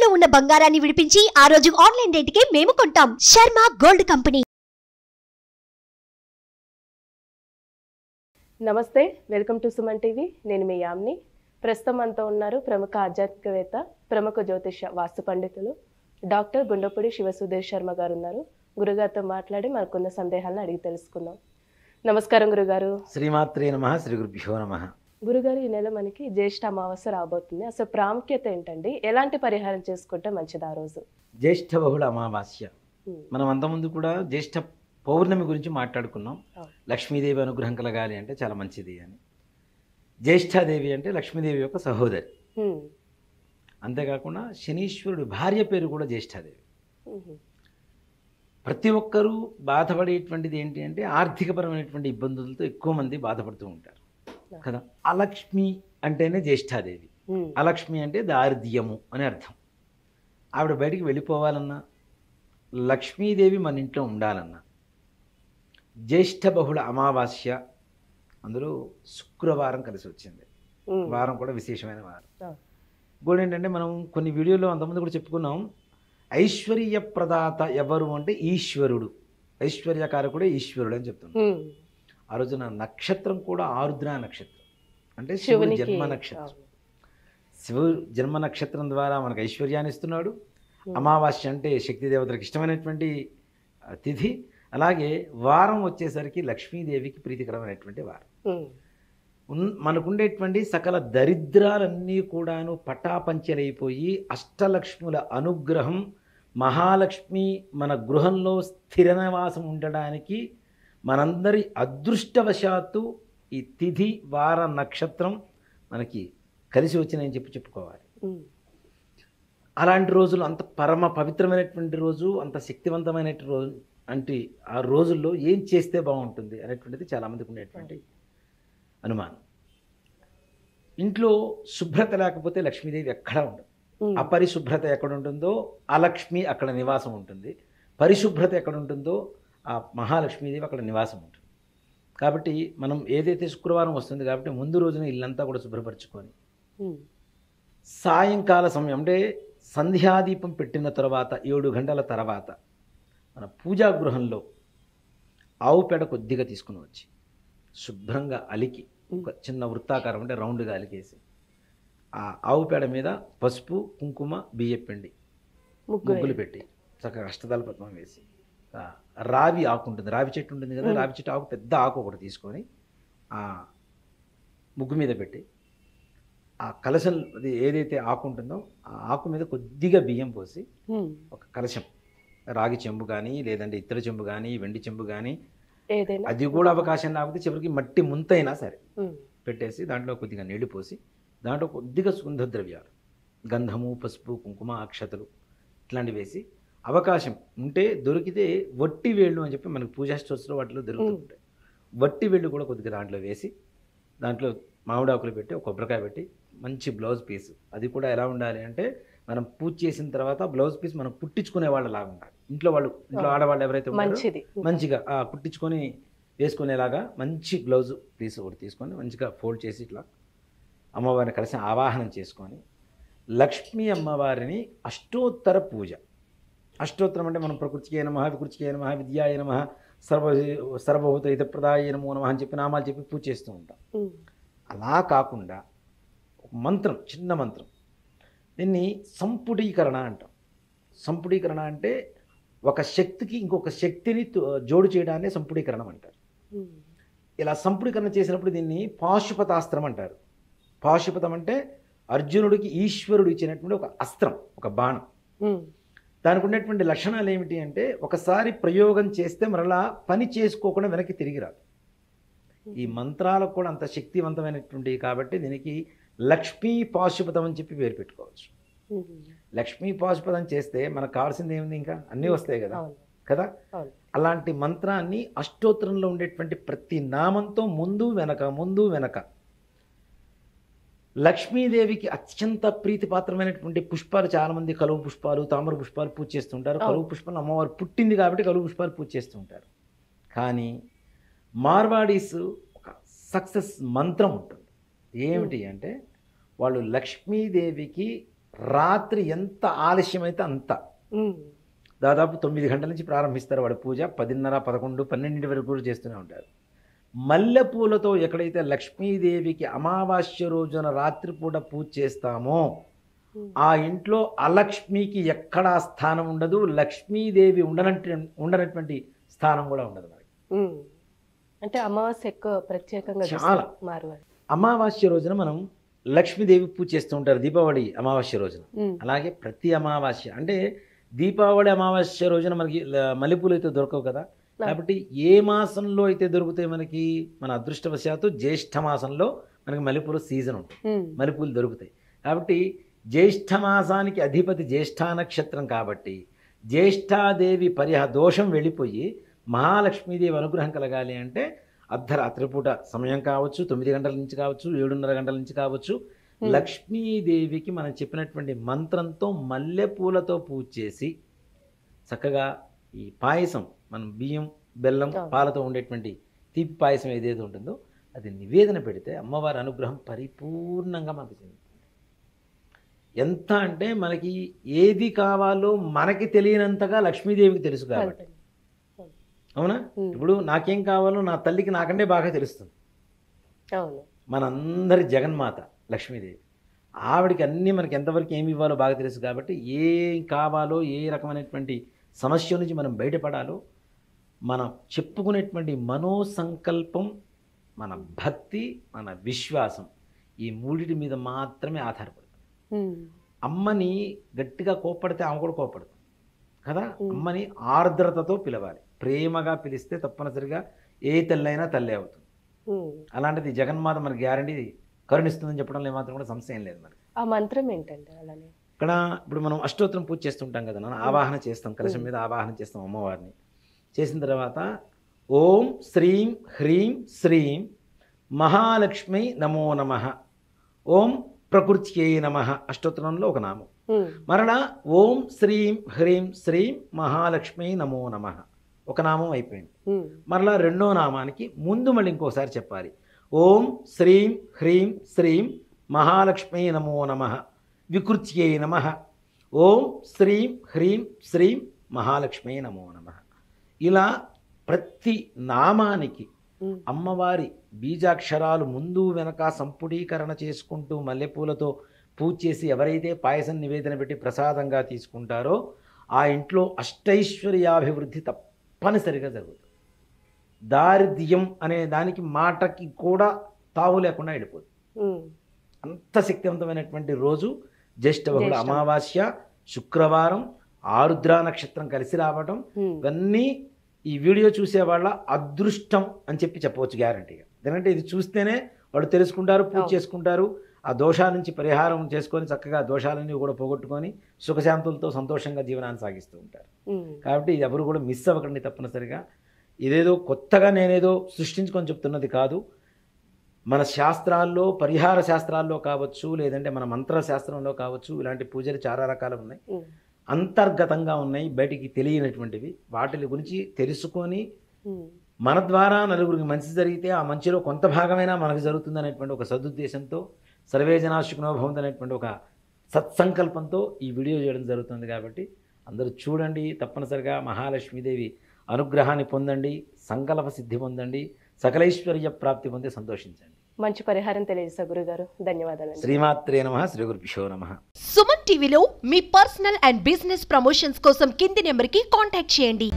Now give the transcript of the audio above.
తాకట్టులో ఉన్న బంగారాన్ని విడిపించి ఆ రోజు ఆన్లైన్ రేటుకే మేము కొంటాం. Sharma gold company. నమస్తే, వెల్కమ్ టు సుమన్ టీవీ. నేను మీ యామ్ని. ప్రస్తుతం మనతో ఉన్నారు ప్రముఖ ఆధ్యాత్మికవేత్త, ప్రముఖ జ్యోతిష వాస్తు పండితులు డాక్టర్ గుండపూడి శివసుధీర్ శర్మ గారు ఉన్నారు. గురుగారితో మాట్లాడి మనకున్న సందేహాలను అడిగి తెలుసుకుందాం. నమస్కారం గురుగారు. శ్రీమాత్రే నమః. శ్రీ గురుభ్యో నమః. గురుగారు, ఈ నెల మనకి జ్యేష్ఠ అమావాస్య రాబోతుంది. అసలు ప్రాముఖ్యత ఏంటండి? ఎలాంటి పరిహారం చేసుకుంటే మంచిది ఆ రోజు? జ్యేష్ఠ బహుళ అమావాస్య. మనం అంతకుముందు కూడా జ్యేష్ఠ పౌర్ణమి గురించి మాట్లాడుకున్నాం. లక్ష్మీదేవి అనుగ్రహం కలగాలి అంటే చాలా మంచిది అని. జ్యేష్ఠాదేవి అంటే లక్ష్మీదేవి యొక్క సహోదరి. అంతేకాకుండా శనీశ్వరుడు భార్య పేరు కూడా జ్యేష్ఠాదేవి. ప్రతి ఒక్కరూ బాధపడేటువంటిది ఏంటి అంటే ఆర్థికపరమైనటువంటి ఇబ్బందులతో ఎక్కువ మంది బాధపడుతూ ఉంటారు కదా. అలక్ష్మి అంటేనే జ్యేష్ఠాదేవి. అలక్ష్మి అంటే దారిద్ర్యము అని అర్థం. ఆవిడ బయటికి వెళ్ళిపోవాలన్నా, లక్ష్మీదేవి మన ఇంట్లో ఉండాలన్నా, జ్యేష్ఠ బహుళ అమావాస్య అందులో శుక్రవారం కలిసి వచ్చింది. వారం కూడా విశేషమైన వారం. ఇంకోటి ఏంటంటే మనం కొన్ని వీడియోలో అంతకుముందు కూడా చెప్పుకున్నాం, ఐశ్వర్య ప్రదాత ఎవరు అంటే ఈశ్వరుడు. ఐశ్వర్యకారకుడే ఈశ్వరుడు అని చెప్తున్నాం. ఆ రోజున నక్షత్రం కూడా ఆరుద్ర నక్షత్రం, అంటే శివుని జన్మ నక్షత్రం. శివుడు జన్మ నక్షత్రం ద్వారా మనకు ఐశ్వర్యాన్ని ఇస్తున్నాడు. అమావాస్య అంటే శక్తి దేవతలకు ఇష్టమైనటువంటి తిథి. అలాగే వారం వచ్చేసరికి లక్ష్మీదేవికి ప్రీతికరమైనటువంటి వారం. మనకుండేటువంటి సకల దరిద్రాలన్నీ కూడాను పటాపంచలైపోయి అష్టలక్ష్ముల అనుగ్రహం, మహాలక్ష్మి మన గృహంలో స్థిర నివాసం ఉండడానికి మనందరి అదృష్టవశాత్తు ఈ తిథి వార నక్షత్రం మనకి కలిసి వచ్చినాయని చెప్పుకోవాలి. అలాంటి రోజులు, అంత పరమ పవిత్రమైనటువంటి రోజు, అంత శక్తివంతమైన రోజు అంటే ఆ రోజుల్లో ఏం చేస్తే బాగుంటుంది అనేటువంటిది చాలామందికి ఉండేటువంటి అనుమానం. ఇంట్లో శుభ్రత లేకపోతే లక్ష్మీదేవి ఎక్కడా ఉండదు. అపరిశుభ్రత ఎక్కడ ఉంటుందో అలక్ష్మి అక్కడ నివాసం ఉంటుంది. పరిశుభ్రత ఎక్కడ ఉంటుందో ఆ మహాలక్ష్మీదేవి అక్కడ నివాసం ఉంటుంది. కాబట్టి మనం ఏదైతే శుక్రవారం వస్తుంది కాబట్టి ముందు రోజున ఇల్లంతా కూడా శుభ్రపరచుకొని సాయంకాల సమయం అంటే సంధ్యాదీపం పెట్టిన తర్వాత 7 గంటల తర్వాత మన పూజా గృహంలో ఆవు పేడ కొద్దిగా తీసుకుని వచ్చి శుభ్రంగా అలికి ఒక చిన్న వృత్తాకారం అంటే రౌండ్గా అలికేసి ఆ ఆవు పేడ మీద పసుపు, కుంకుమ, బియ్యపిండి ముగ్గులు పెట్టి చక్కగా అష్టదళ పద్మం వేసి రావి ఆకు ఉంటుంది, రావి చెట్టు ఉంటుంది కదా, రావి చెట్టు ఆకు పెద్ద ఆకు ఒకటి తీసుకొని ఆ ముగ్గు మీద పెట్టి ఆ కలశం అది ఏదైతే ఆకు ఉంటుందో ఆ ఆకు మీద కొద్దిగా బియ్యం పోసి ఒక కలశం, రాగి చెంబు కానీ లేదంటే ఇత్తడి చెంబు కానీ వెండి చెంబు కానీ ఏదైనా, అది కూడా అవకాశం లేకపోతే చివరికి మట్టి ముంతైనా సరే పెట్టేసి దాంట్లో కొద్దిగా నీళ్లు పోసి దాంట్లో కొద్దిగా సుగంధ ద్రవ్యాలు, గంధము, పసుపు, కుంకుమ, అక్షతలు ఇట్లాంటివి వేసి, అవకాశం ఉంటే దొరికితే వట్టి వేళ్ళు అని చెప్పి మనకు పూజా స్టోర్స్లో వాటిలో దొరుకుతుంటాయి, వట్టి వేళ్ళు కూడా కొద్దిగా దాంట్లో వేసి దాంట్లో మామిడాకులు పెట్టి ఒక కొబ్బరికాయ పెట్టి మంచి బ్లౌజ్ పీస్, అది కూడా ఎలా ఉండాలి అంటే మనం పూజ చేసిన తర్వాత బ్లౌజ్ పీస్ మనం కుట్టించుకునే వాళ్ళలాగా ఉండాలి. ఇంట్లో ఆడవాళ్ళు ఎవరైతే ఉంటారో మంచిగా కుట్టించుకొని వేసుకునేలాగా మంచి బ్లౌజ్ పీస్ ఒకటి తీసుకొని మంచిగా ఫోల్డ్ చేసి ఇట్లా అమ్మవారిని కలిసి ఆవాహనం చేసుకొని లక్ష్మీ అమ్మవారిని అష్టోత్తర పూజ. అష్టోత్తరం అంటే మనం ప్రకృతికి నమః, వికృతికి నమః, విద్యాయ నమః, సర్వభూత హితప్రదాయ నమో నమః అని చెప్పి నామాలు చెప్పి పూజ చేస్తూ ఉంటాం. అలా కాకుండా ఒక మంత్రం, చిన్న మంత్రం, దీన్ని సంపుటీకరణ అంటాం. సంపుటీకరణ అంటే ఒక శక్తికి ఇంకొక శక్తిని జోడు చేయడాన్ని సంపుటీకరణం అంటారు. ఇలా సంపుటీకరణ చేసినప్పుడు దీన్ని పాశుపతాస్త్రం అంటారు. పాశుపతం అంటే అర్జునుడికి ఈశ్వరుడు ఇచ్చినటువంటి ఒక అస్త్రం, ఒక బాణం. దానికి ఉన్నటువంటి లక్షణాలు ఏమిటి అంటే ఒకసారి ప్రయోగం చేస్తే మరలా పని చేసుకోకుండా వెనక్కి తిరిగి రాదు. ఈ మంత్రాలకు కూడా అంత శక్తివంతమైనటువంటివి కాబట్టి దీనికి లక్ష్మీ పాశుపతం అని చెప్పి పేరు పెట్టుకోవచ్చు. లక్ష్మీ పాశుపతం చేస్తే మనకు కావాల్సింది ఏముంది, ఇంకా అన్నీ వస్తాయి కదా. అలాంటి మంత్రాన్ని అష్టోత్తరంలో ఉండేటువంటి ప్రతి నామంతో ముందు వెనక లక్ష్మీదేవికి అత్యంత ప్రీతిపాత్రమైనటువంటి పుష్పాలు, చాలామంది కలువ పుష్పాలు, తామర పుష్పాలు పూజ చేస్తుంటారు. కలువ పుష్పాలు అమ్మవారు పుట్టింది కాబట్టి కలువ పుష్పాలు పూజ చేస్తుంటారు. కానీ మార్వాడీస్ ఒక సక్సెస్ మంత్రం ఉంటుంది. ఏమిటి అంటే వాళ్ళు లక్ష్మీదేవికి రాత్రి ఎంత ఆలస్యమైతే అంత, దాదాపు 9 గంటల నుంచి ప్రారంభిస్తారు వాడి పూజ. 10:30, 11, 12 వరకు కూడా చేస్తూనే ఉంటారు. మల్లెపూలతో ఎక్కడైతే లక్ష్మీదేవికి అమావాస్య రోజున రాత్రిపూట పూజ చేస్తామో ఆ ఇంట్లో అలక్ష్మికి ఎక్కడా స్థానం ఉండదు, లక్ష్మీదేవి ఉండనటువంటి స్థానం కూడా ఉండదు మనకి. అంటే అమావాస్య ఎక్కువ ప్రత్యేకంగా చాలా అమావాస్య రోజున మనం లక్ష్మీదేవి పూజ చేస్తూ ఉంటారు దీపావళి అమావాస్య రోజున. అలాగే ప్రతి అమావాస్య అంటే దీపావళి అమావాస్య రోజున మనకి మల్లెపూలు అయితే దొరకవు కదా, కాబట్టి ఏ మాసంలో అయితే దొరుకుతాయి మనకి, మన అదృష్టవశాత్తు జ్యేష్ఠ మాసంలో మనకి మల్లెపూల సీజన్ ఉంటుంది, మల్లెపూలు దొరుకుతాయి. కాబట్టి జ్యేష్ఠ మాసానికి అధిపతి జ్యేష్ఠ నక్షత్రం కాబట్టి జ్యేష్ఠాదేవి దోషం వెళ్ళిపోయి మహాలక్ష్మీదేవి అనుగ్రహం కలగాలి అంటే అర్ధరాత్రి పూట సమయం కావచ్చు, 9 గంటల నుంచి కావచ్చు, 7:30 గంటల నుంచి కావచ్చు, లక్ష్మీదేవికి మనం చెప్పినటువంటి మంత్రంతో మల్లెపూలతో పూజ చేసి చక్కగా ఈ పాయసం, మనం బియ్యం, బెల్లం, పాలతో ఉండేటువంటి తీపి పాయసం ఏదైతే ఉంటుందో అది నివేదన పెడితే అమ్మవారి అనుగ్రహం పరిపూర్ణంగా మనకు చెందుతుంది. ఎంత అంటే మనకి ఏది కావాలో మనకి తెలియనంతగా లక్ష్మీదేవికి తెలుసు కాబట్టి. అవునా? ఇప్పుడు నాకేం కావాలో నా తల్లికి నాకంటే బాగా తెలుస్తుంది. మనందరి జగన్మాత లక్ష్మీదేవి, ఆవిడికి అన్నీ మనకి ఎంతవరకు ఏమి ఇవ్వాలో బాగా తెలుసు కాబట్టి ఏం కావాలో, ఏ రకమైనటువంటి సమస్య నుంచి మనం బయటపడాలో మనం చెప్పుకునేటువంటి మనోసంకల్పం, మన భక్తి, మన విశ్వాసం, ఈ మూడిటి మీద మాత్రమే ఆధారపడుతుంది. అమ్మని గట్టిగా కోప్పడితే ఆమె కూడా కోప్పడుతుంది కదా. అమ్మని ఆర్ద్రతతో పిలవాలి, ప్రేమగా పిలిస్తే తప్పనిసరిగా ఏ తల్లైనా తల్లే అవుతుంది. అలాంటిది జగన్మాత మనకి గ్యారంటీ కరుణిస్తుందని చెప్పడంలో ఏమాత్రం కూడా సంశయం లేదు. మరి ఆ మంత్రం ఏంటంటే అలానే ఇక్కడ ఇప్పుడు మనం అష్టోత్తరం పూజ చేస్తుంటాం కదా, ఆవాహన చేస్తాం, కలశం మీద ఆవాహన చేస్తాం అమ్మవారిని. చేసిన తర్వాత ఓం శ్రీం హ్రీం శ్రీం మహాలక్ష్మి నమో నమః, ఓం ప్రకృత్యై నమః అష్టోత్తరంలో ఒక నామం. మరలా ఓం శ్రీం హ్రీం శ్రీం మహాలక్ష్మి నమో నమః ఒక నామం అయిపోయింది. మరలా రెండో నామానికి ముందు మళ్ళీ ఇంకోసారి చెప్పాలి, ఓం శ్రీం హ్రీం శ్రీం మహాలక్ష్మి నమో నమః వికృత్యై నమః, ఓం శ్రీం హ్రీం శ్రీం మహాలక్ష్మి నమో నమః. ఇలా ప్రతి నామానికి అమ్మవారి బీజాక్షరాలు ముందు వెనక సంపుడీకరణ చేసుకుంటూ మల్లెపూలతో పూజ చేసి ఎవరైతే పాయసం నివేదన పెట్టి ప్రసాదంగా తీసుకుంటారో ఆ ఇంట్లో అష్టైశ్వర్యాభివృద్ధి తప్పనిసరిగా జరుగుతుంది. దారిద్ర్యం అనే దానికి మాటకి కూడా తావు లేకుండా వెళ్ళిపోతుంది. అంత శక్తివంతమైనటువంటి రోజు జ్యేష్ఠ బహుళ అమావాస్య, శుక్రవారం, ఆరుద్ర నక్షత్రం కలిసి రావటం, ఇవన్నీ ఈ వీడియో చూసే వాళ్ళ అదృష్టం అని చెప్పవచ్చు గ్యారంటీగా. ఎందుకంటే ఇది చూస్తేనే వాళ్ళు తెలుసుకుంటారు, పూజ చేసుకుంటారు, ఆ దోషాల నుంచి పరిహారం చేసుకొని చక్కగా దోషాలన్నీ కూడా పోగొట్టుకొని సుఖశాంతులతో సంతోషంగా జీవనాన్ని సాగిస్తూ ఉంటారు. కాబట్టి ఇది ఎవరు కూడా మిస్ అవ్వకండి తప్పనిసరిగా. ఇదేదో కొత్తగా నేనేదో సృష్టించుకొని చెప్తున్నది కాదు. మన శాస్త్రాల్లో, పరిహార శాస్త్రాల్లో కావచ్చు, లేదంటే మన మంత్ర శాస్త్రంలో కావచ్చు, ఇలాంటి పూజలు చాలా రకాలు ఉన్నాయి, అంతర్గతంగా ఉన్నాయి, బయటికి తెలియనటువంటివి. వాటి గురించి తెలుసుకొని మన ద్వారా నలుగురికి మంచి జరిగితే ఆ మంచిలో కొంత భాగమైనా మనకు జరుగుతుంది అనేటువంటి ఒక సదుద్దేశంతో, సర్వే జనా సుఖినో భవంతు అనేటువంటి ఒక సత్సంకల్పంతో ఈ వీడియో చేయడం జరుగుతుంది. కాబట్టి అందరూ చూడండి, తప్పనిసరిగా మహాలక్ష్మీదేవి అనుగ్రహాన్ని పొందండి, సంకల్ప సిద్ధి పొందండి, సకలైశ్వర్య ప్రాప్తి పొంది సంతోషించండి. మంచి పరిహారం తెలియజేశారు గురుగారు, ధన్యవాదాలు. శ్రీమాత్రే నమః, శ్రీ గురుభ్యో నమః. సుమన్ టీవీలో మీ పర్సనల్ అండ్ బిజినెస్ ప్రమోషన్స్ కోసం కింది నెంబర్కి కాంటాక్ట్ చేయండి.